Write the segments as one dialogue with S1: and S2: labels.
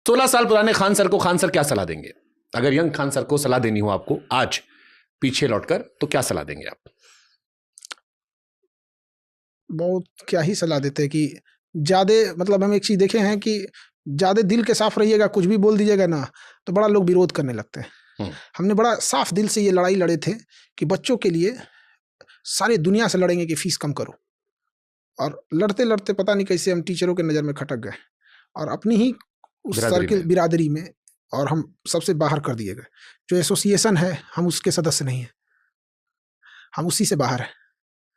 S1: 16 साल पुराने खान सर को खान सर क्या सलाह देंगे? अगर यंग खान सर को सलाह देनी हो आपको आज पीछे लौटकर, तो क्या सलाह देंगे आप?
S2: बहुत क्या ही सलाह देते हैं कि ज़्यादा, मतलब हम एक चीज़ देखे हैं कि ज़्यादा दिल के साफ रहिएगा, कुछ भी बोल दीजिएगा ना तो बड़ा लोग विरोध करने लगते हैं। हमने बड़ा साफ दिल से ये लड़ाई लड़े थे कि बच्चों के लिए सारी दुनिया से लड़ेंगे कि फीस कम करो, और लड़ते लड़ते पता नहीं कैसे हम टीचरों के नज़र में खटक गए और अपनी ही उस सर्किल बिरादरी में, और हम सबसे बाहर कर दिए गए। जो एसोसिएशन है हम उसके सदस्य नहीं हैं, हम उसी से बाहर हैं।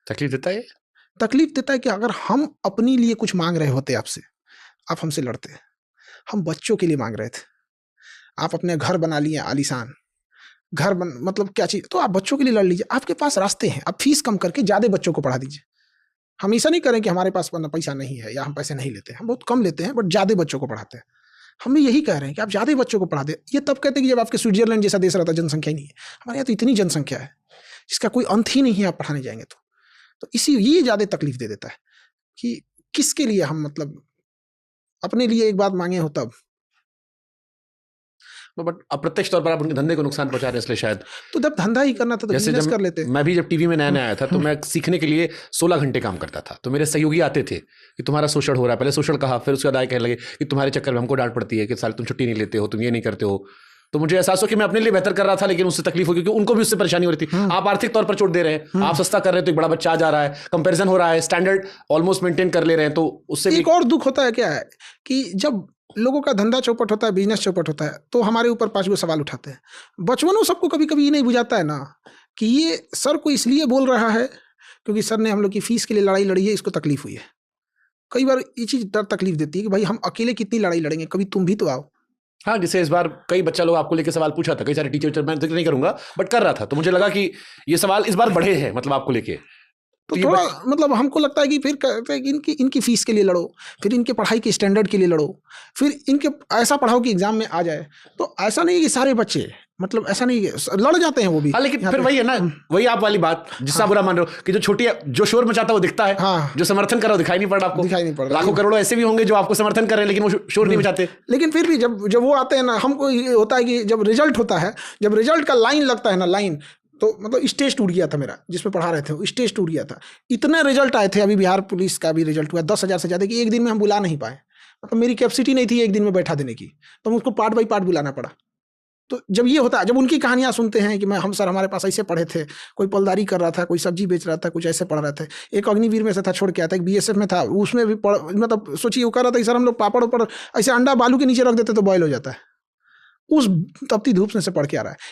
S1: तकलीफ देता है?
S2: तकलीफ देता है कि अगर हम अपने लिए कुछ मांग रहे होते आपसे, आप हमसे लड़ते। हम बच्चों के लिए मांग रहे थे। आप अपने घर बना लिए आलीशान, घर मतलब क्या चीज़, तो आप बच्चों के लिए लड़ लीजिए। आपके पास रास्ते हैं, आप फीस कम करके ज़्यादा बच्चों को पढ़ा दीजिए। हम ऐसा नहीं करें कि हमारे पास पैसा नहीं है या हम पैसे नहीं लेते हैं, हम बहुत कम लेते हैं बट ज़्यादा बच्चों को पढ़ाते हैं। हम भी यही कह रहे हैं कि आप ज़्यादा बच्चों को पढ़ा दें। ये तब कहते हैं कि जब आपके स्विट्जरलैंड जैसा देश रहता, जनसंख्या ही नहीं है। हमारे यहाँ तो इतनी जनसंख्या है जिसका कोई अंत ही नहीं है, आप पढ़ाने जाएंगे तो इसी ये ज़्यादा तकलीफ दे देता है कि किसके लिए हम, मतलब अपने लिए एक बात मांगे हो तब,
S1: बट अप्रत्यक्ष तौर पर आप उनके धंधे को नुकसान पहुंचा रहे हैं, इसलिए शायद।
S2: तो जब धंधा ही करना था तो बिजनेस कर लेते।
S1: मैं भी जब टीवी में नया नया आया था तो मैं सीखने के लिए 16 घंटे काम करता था, तो मेरे सहयोगी आते थे कि तुम्हारा शोषण हो रहा है। पहले शोषण कहा, फिर उसके बाद आए कहने लगे कि तुम्हारे चक्कर में हमको डांट पड़ती है कि साल तुम छुट्टी नहीं लेते हो, तुम ये नहीं करते हो। तो मुझे एहसास हो कि मैं अपने लिए बेहतर कर रहा था, लेकिन उससे तकलीफ हो, क्योंकि उनको भी उससे परेशानी हो रही थी। आप आर्थिक तौर पर चोट दे रहे हैं, आप सस्ता कर रहे हैं तो एक बड़ा बच्चा आ जा रहा है, कंपैरिजन हो रहा है, स्टैंडर्ड ऑलमोस्ट मेंटेन कर ले रहे हैं, तो उससे
S2: एक और दुख होता है। क्या है कि जब लोगों का धंधा चौपट होता है, बिजनेस चौपट होता है, तो हमारे ऊपर 5 गो सवाल उठाते हैं। बचपनों सबको कभी कभी ये नहीं बुझाता है ना कि ये सर को इसलिए बोल रहा है क्योंकि सर ने हम लोग की फीस के लिए लड़ाई लड़ी है, इसको तकलीफ हुई है। कई बार ये चीज़ डर तकलीफ देती है कि भाई हम अकेले कितनी लड़ाई लड़ेंगे, कभी तुम भी तो आओ।
S1: हाँ, जैसे इस बार कई बच्चा लोग आपको लेकर सवाल पूछा था, कई सारे टीचर, मैं जिक्र नहीं करूंगा बट कर रहा था, तो मुझे लगा कि ये सवाल इस बार बढ़े हैं, मतलब आपको लेके।
S2: तो थोड़ा मतलब हमको लगता है कि फिर कहते हैं कि इनकी फीस के लिए लड़ो, फिर इनके पढ़ाई के स्टैंडर्ड के लिए लड़ो, फिर इनके ऐसा पढ़ाओ कि एग्जाम में आ जाए। तो ऐसा नहीं है कि सारे बच्चे, मतलब ऐसा नहीं है, लड़ जाते हैं वो भी।
S1: हाँ, लेकिन फिर वही है ना, वही आप वाली बात जिससे बुरा मान रहे हो कि जो छोटी, जो शोर मचाता है वो दिखता है,
S2: हाँ,
S1: जो समर्थन कर रहा है दिखाई नहीं पड़ रहा आपको।
S2: दिखाई नहीं पड़ रहा।
S1: लाखों करोड़ों ऐसे भी होंगे जो आपको समर्थन कर रहे हैं लेकिन वो शोर नहीं मचाते।
S2: लेकिन फिर भी जब वो आते हैं ना, हमको ये होता है कि जब रिजल्ट होता है, जब रिजल्ट का लाइन लगता है ना, लाइन, तो मतलब स्टेज टूट गया था मेरा, जिसमें पढ़ा रहे थे वो स्टेज टूट गया था। इतने रिजल्ट आए थे, अभी बिहार पुलिस का भी रिजल्ट हुआ 10,000 से ज़्यादा, कि एक दिन में हम बुला नहीं पाए। मतलब मेरी कैपेसिटी नहीं थी एक दिन में बैठा देने की, तो मुझको पार्ट बाई पार्ट बुलाना पड़ा। तो जब ये होता है, जब उनकी कहानियाँ सुनते हैं कि हम सर हमारे पास ऐसे पढ़े थे, कोई पलदारी कर रहा था, कोई सब्जी बेच रहा था, कुछ ऐसे पढ़ रहे थे, एक अग्निवीर में से था छोड़ के आया था, एक BSF में था, उसमें भी मतलब सोचिए वो कर रहा था कि सर हम लोग पापड़ ऊपर ऐसे अंडा बालू के नीचे रख देते तो बॉयल हो जाता है। उस तपती धूप में से पढ़ के आ रहा है।